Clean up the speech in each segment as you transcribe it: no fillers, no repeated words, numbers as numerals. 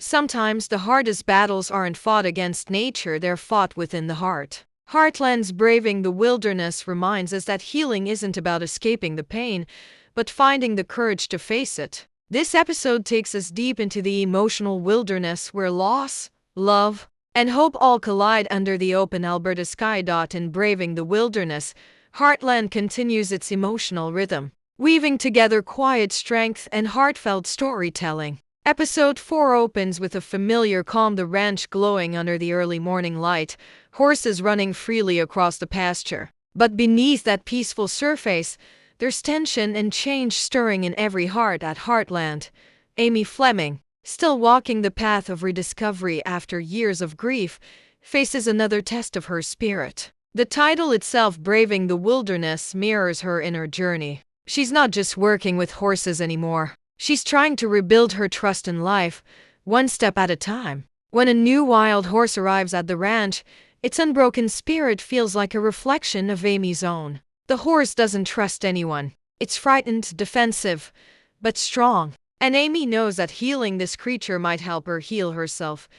Sometimes the hardest battles aren't fought against nature, they're fought within the heart. Heartland's Braving the Wilderness reminds us that healing isn't about escaping the pain, but finding the courage to face it. This episode takes us deep into the emotional wilderness where loss, love, and hope all collide under the open Alberta sky. In Braving the Wilderness, Heartland continues its emotional rhythm, weaving together quiet strength and heartfelt storytelling. Episode 4 opens with a familiar calm, the ranch glowing under the early morning light, horses running freely across the pasture. But beneath that peaceful surface, there's tension and change stirring in every heart at Heartland. Amy Fleming, still walking the path of rediscovery after years of grief, faces another test of her spirit. The title itself, Braving the Wilderness, mirrors her inner journey. She's not just working with horses anymore. She's trying to rebuild her trust in life, one step at a time. When a new wild horse arrives at the ranch, its unbroken spirit feels like a reflection of Amy's own. The horse doesn't trust anyone. It's frightened, defensive, but strong. And Amy knows that healing this creature might help her heal herself.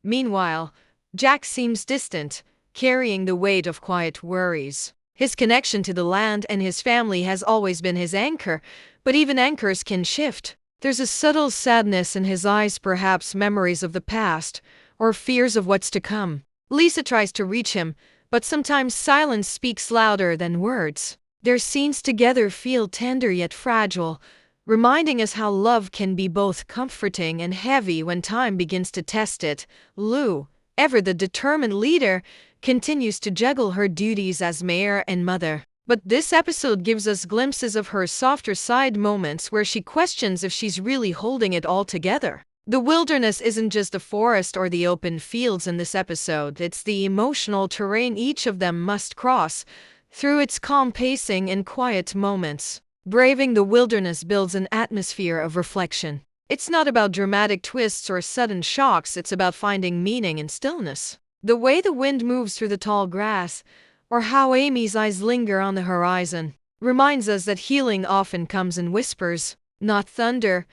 Meanwhile, Jack seems distant, carrying the weight of quiet worries. His connection to the land and his family has always been his anchor, but even anchors can shift. There's a subtle sadness in his eyes, perhaps memories of the past, or fears of what's to come. Lisa tries to reach him, but sometimes silence speaks louder than words. Their scenes together feel tender yet fragile, reminding us how love can be both comforting and heavy when time begins to test it. Lou, ever the determined leader, continues to juggle her duties as mayor and mother. But this episode gives us glimpses of her softer side, moments where she questions if she's really holding it all together. The wilderness isn't just the forest or the open fields in this episode, it's the emotional terrain each of them must cross, through its calm pacing and quiet moments. Braving the Wilderness builds an atmosphere of reflection. It's not about dramatic twists or sudden shocks, it's about finding meaning in stillness. The way the wind moves through the tall grass, or how Amy's eyes linger on the horizon, reminds us that healing often comes in whispers, not thunder.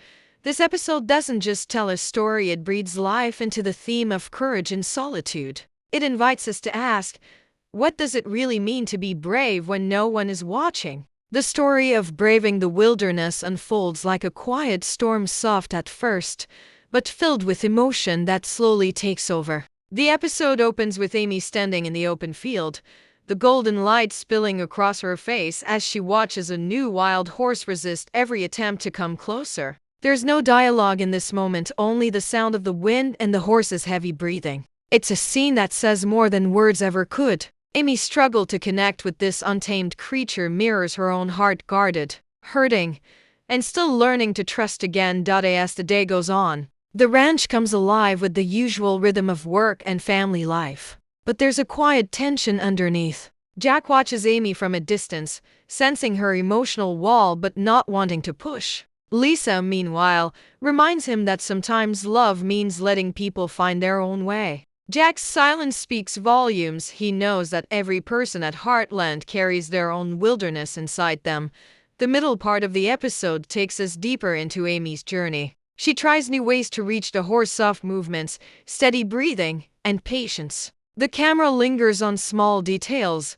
This episode doesn't just tell a story, it breathes life into the theme of courage and solitude. It invites us to ask, what does it really mean to be brave when no one is watching? The story of Braving the Wilderness unfolds like a quiet storm, soft at first, but filled with emotion that slowly takes over. The episode opens with Amy standing in the open field, the golden light spilling across her face as she watches a new wild horse resist every attempt to come closer. There's no dialogue in this moment, only the sound of the wind and the horse's heavy breathing. It's a scene that says more than words ever could. Amy's struggle to connect with this untamed creature mirrors her own heart, guarded, hurting, and still learning to trust again. As the day goes on, the ranch comes alive with the usual rhythm of work and family life. But there's a quiet tension underneath. Jack watches Amy from a distance, sensing her emotional wall but not wanting to push. Lisa, meanwhile, reminds him that sometimes love means letting people find their own way. Jack's silence speaks volumes. He knows that every person at Heartland carries their own wilderness inside them. The middle part of the episode takes us deeper into Amy's journey. She tries new ways to reach the horse, soft movements, steady breathing, and patience. The camera lingers on small details,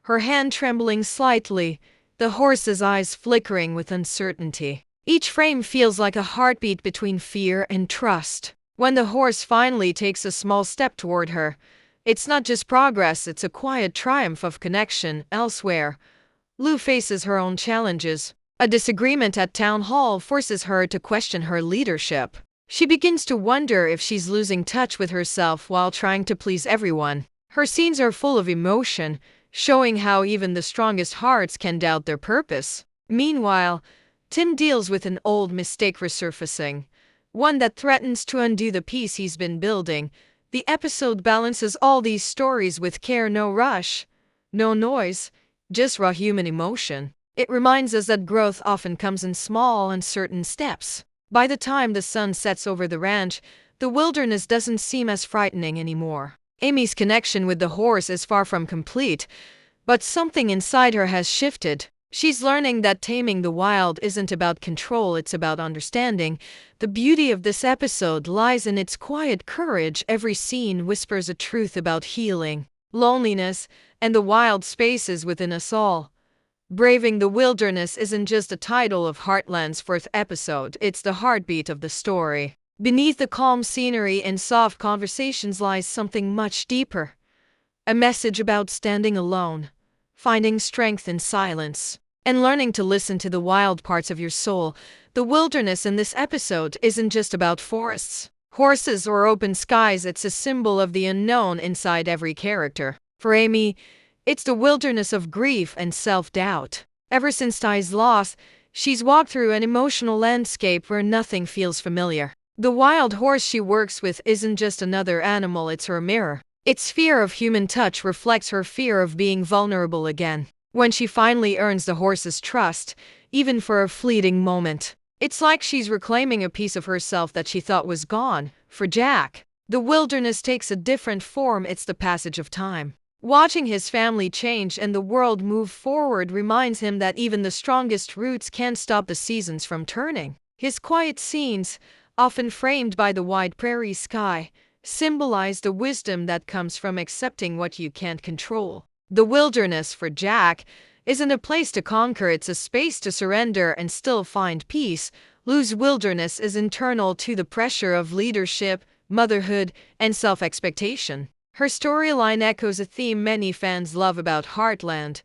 her hand trembling slightly, the horse's eyes flickering with uncertainty. Each frame feels like a heartbeat between fear and trust. When the horse finally takes a small step toward her, it's not just progress, it's a quiet triumph of connection. Elsewhere, Lou faces her own challenges. A disagreement at town hall forces her to question her leadership. She begins to wonder if she's losing touch with herself while trying to please everyone. Her scenes are full of emotion, showing how even the strongest hearts can doubt their purpose. Meanwhile, Tim deals with an old mistake resurfacing, one that threatens to undo the peace he's been building. The episode balances all these stories with care, no rush, no noise, just raw human emotion. It reminds us that growth often comes in small, uncertain steps. By the time the sun sets over the ranch, the wilderness doesn't seem as frightening anymore. Amy's connection with the horse is far from complete, but something inside her has shifted. She's learning that taming the wild isn't about control, it's about understanding. The beauty of this episode lies in its quiet courage. Every scene whispers a truth about healing, loneliness, and the wild spaces within us all. Braving the Wilderness isn't just a title of Heartland's fourth episode, it's the heartbeat of the story. Beneath the calm scenery and soft conversations lies something much deeper. A message about standing alone, finding strength in silence, and learning to listen to the wild parts of your soul. The wilderness in this episode isn't just about forests, horses, or open skies, it's a symbol of the unknown inside every character. For Amy, it's the wilderness of grief and self-doubt. Ever since Ty's loss, she's walked through an emotional landscape where nothing feels familiar. The wild horse she works with isn't just another animal, it's her mirror. Its fear of human touch reflects her fear of being vulnerable again. When she finally earns the horse's trust, even for a fleeting moment, it's like she's reclaiming a piece of herself that she thought was gone. For Jack, the wilderness takes a different form, it's the passage of time. Watching his family change and the world move forward reminds him that even the strongest roots can't stop the seasons from turning. His quiet scenes, often framed by the wide prairie sky, symbolize the wisdom that comes from accepting what you can't control. The wilderness for Jack isn't a place to conquer, it's a space to surrender and still find peace. Lou's wilderness is internal to the pressure of leadership, motherhood, and self-expectation. Her storyline echoes a theme many fans love about Heartland,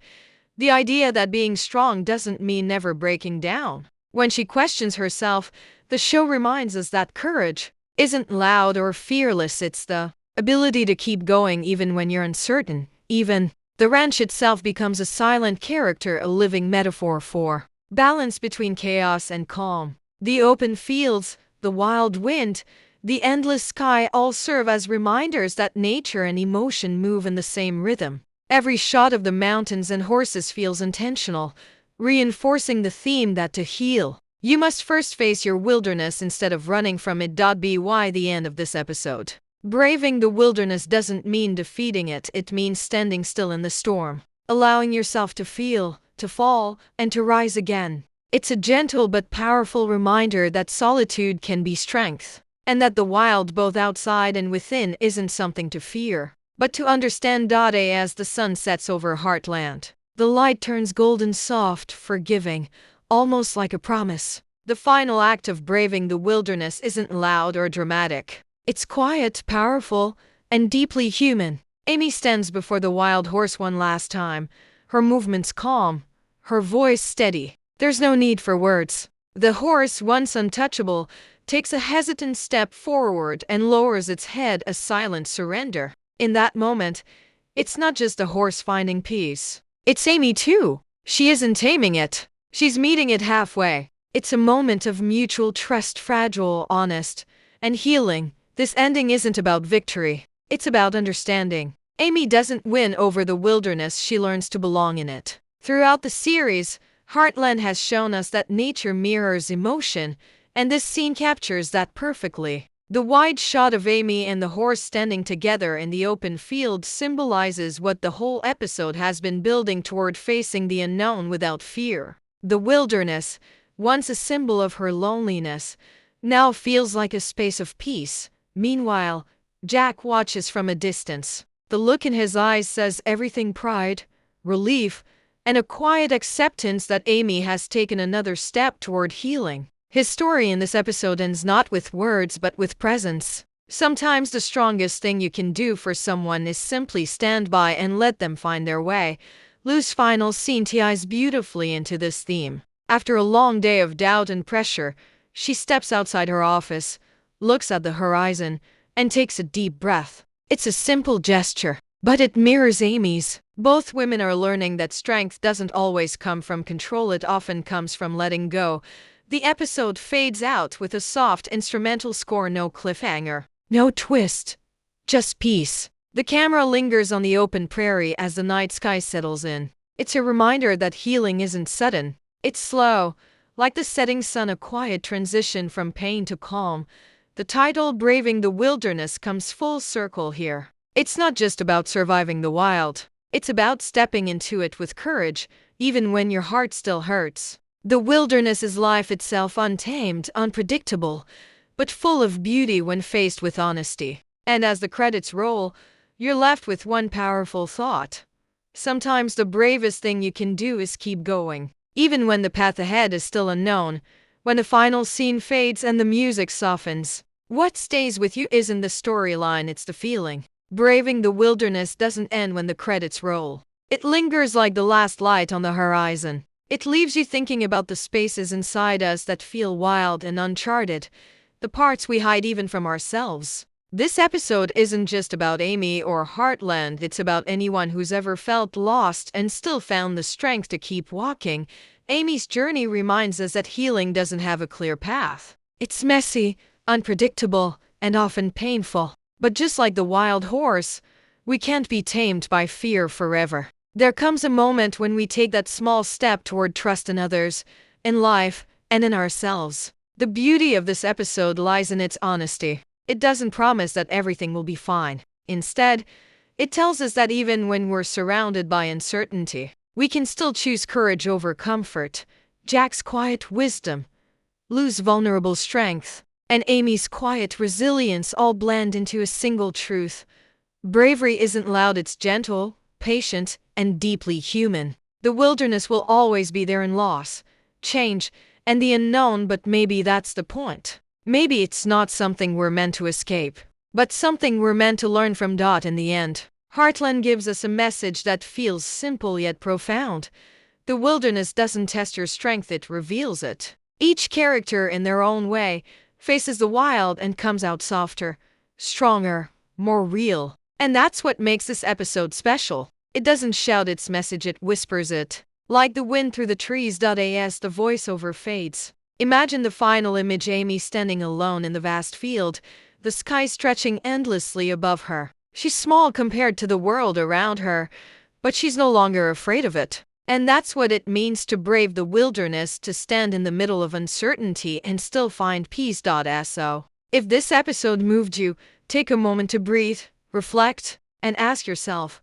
the idea that being strong doesn't mean never breaking down. When she questions herself, the show reminds us that courage isn't loud or fearless, it's the ability to keep going even when you're uncertain. Even the ranch itself becomes a silent character, a living metaphor for balance between chaos and calm. The open fields, the wild wind, the endless sky all serve as reminders that nature and emotion move in the same rhythm. Every shot of the mountains and horses feels intentional, reinforcing the theme that to heal, you must first face your wilderness instead of running from it. By the end of this episode, braving the wilderness doesn't mean defeating it, it means standing still in the storm, allowing yourself to feel, to fall, and to rise again. It's a gentle but powerful reminder that solitude can be strength, and that the wild both outside and within isn't something to fear, but to understand. As the sun sets over Heartland, the light turns golden, soft, forgiving, almost like a promise. The final act of braving the wilderness isn't loud or dramatic. It's quiet, powerful, and deeply human. Amy stands before the wild horse one last time, her movements calm, her voice steady. There's no need for words. The horse, once untouchable, takes a hesitant step forward and lowers its head, a silent surrender. In that moment, it's not just the horse finding peace. It's Amy too. She isn't taming it. She's meeting it halfway. It's a moment of mutual trust, fragile, honest, and healing. This ending isn't about victory. It's about understanding. Amy doesn't win over the wilderness, she learns to belong in it. Throughout the series, Heartland has shown us that nature mirrors emotion, and this scene captures that perfectly. The wide shot of Amy and the horse standing together in the open field symbolizes what the whole episode has been building toward: facing the unknown without fear. The wilderness, once a symbol of her loneliness, now feels like a space of peace. Meanwhile, Jack watches from a distance. The look in his eyes says everything: pride, relief, and a quiet acceptance that Amy has taken another step toward healing. His story in this episode ends not with words but with presence. Sometimes the strongest thing you can do for someone is simply stand by and let them find their way. Lou's final scene ties beautifully into this theme. After a long day of doubt and pressure, she steps outside her office, looks at the horizon, and takes a deep breath. It's a simple gesture, but it mirrors Amy's. Both women are learning that strength doesn't always come from control, it often comes from letting go. The episode fades out with a soft instrumental score, no cliffhanger, no twist, just peace. The camera lingers on the open prairie as the night sky settles in. It's a reminder that healing isn't sudden. It's slow, like the setting sun, a quiet transition from pain to calm. The title Braving the Wilderness comes full circle here. It's not just about surviving the wild. It's about stepping into it with courage, even when your heart still hurts. The wilderness is life itself, untamed, unpredictable, but full of beauty when faced with honesty. And as the credits roll, you're left with one powerful thought. Sometimes the bravest thing you can do is keep going, even when the path ahead is still unknown. When the final scene fades and the music softens, what stays with you isn't the storyline, it's the feeling. Braving the wilderness doesn't end when the credits roll. It lingers like the last light on the horizon. It leaves you thinking about the spaces inside us that feel wild and uncharted, the parts we hide even from ourselves. This episode isn't just about Amy or Heartland, it's about anyone who's ever felt lost and still found the strength to keep walking. Amy's journey reminds us that healing doesn't have a clear path. It's messy, unpredictable, and often painful. But just like the wild horse, we can't be tamed by fear forever. There comes a moment when we take that small step toward trust in others, in life, and in ourselves. The beauty of this episode lies in its honesty. It doesn't promise that everything will be fine. Instead, it tells us that even when we're surrounded by uncertainty, we can still choose courage over comfort. Jack's quiet wisdom, Lou's vulnerable strength, and Amy's quiet resilience all blend into a single truth. Bravery isn't loud, it's gentle, patient, and deeply human. The wilderness will always be there in loss, change, and the unknown, but maybe that's the point. Maybe it's not something we're meant to escape, but something we're meant to learn from. In the end, Heartland gives us a message that feels simple yet profound. The wilderness doesn't test your strength, it reveals it. Each character, in their own way, faces the wild and comes out softer, stronger, more real. And that's what makes this episode special. It doesn't shout its message, it whispers it. Like the wind through the trees. As the voiceover fades, imagine the final image: Amy standing alone in the vast field, the sky stretching endlessly above her. She's small compared to the world around her, but she's no longer afraid of it. And that's what it means to brave the wilderness, to stand in the middle of uncertainty and still find peace. So, if this episode moved you, take a moment to breathe, reflect, and ask yourself,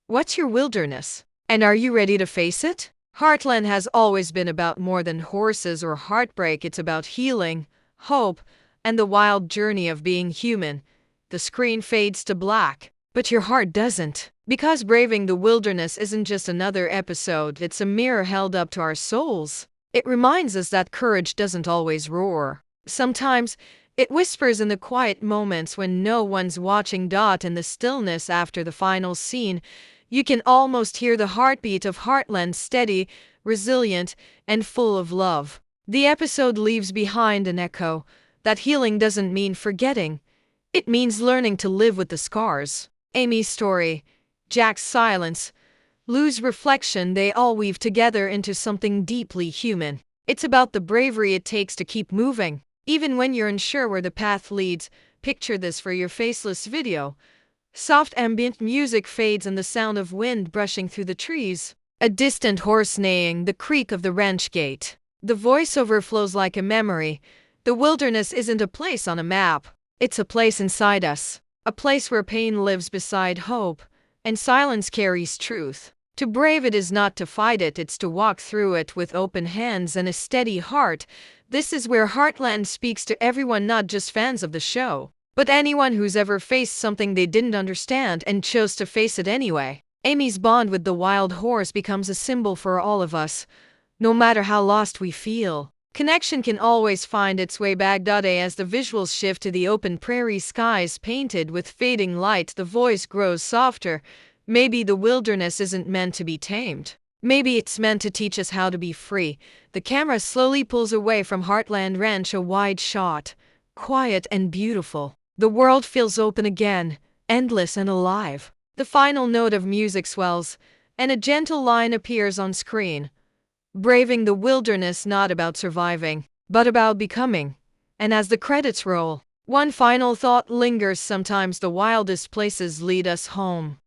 what's your wilderness? And are you ready to face it? Heartland has always been about more than horses or heartbreak. It's about healing, hope, and the wild journey of being human. The screen fades to black, but your heart doesn't. Because braving the wilderness isn't just another episode, it's a mirror held up to our souls. It reminds us that courage doesn't always roar. Sometimes, it whispers in the quiet moments when no one's watching. In the stillness after the final scene, you can almost hear the heartbeat of Heartland, steady, resilient, and full of love. The episode leaves behind an echo that healing doesn't mean forgetting. It means learning to live with the scars. Amy's story, Jack's silence, Lou's reflection, they all weave together into something deeply human. It's about the bravery it takes to keep moving, even when you're unsure where the path leads. Picture this for your faceless video. Soft ambient music fades and the sound of wind brushing through the trees. A distant horse neighing, the creak of the ranch gate. The voiceover flows like a memory. The wilderness isn't a place on a map. It's a place inside us. A place where pain lives beside hope, and silence carries truth. To brave it is not to fight it, it's to walk through it with open hands and a steady heart. This is where Heartland speaks to everyone, not just fans of the show, but anyone who's ever faced something they didn't understand and chose to face it anyway. Amy's bond with the wild horse becomes a symbol for all of us. No matter how lost we feel, connection can always find its way back. As the visuals shift to the open prairie skies painted with fading light, the voice grows softer. Maybe the wilderness isn't meant to be tamed. Maybe it's meant to teach us how to be free. The camera slowly pulls away from Heartland Ranch, a wide shot, quiet and beautiful. The world feels open again, endless and alive. The final note of music swells, and a gentle line appears on screen. Braving the wilderness, not about surviving, but about becoming. And as the credits roll, one final thought lingers: sometimes the wildest places lead us home.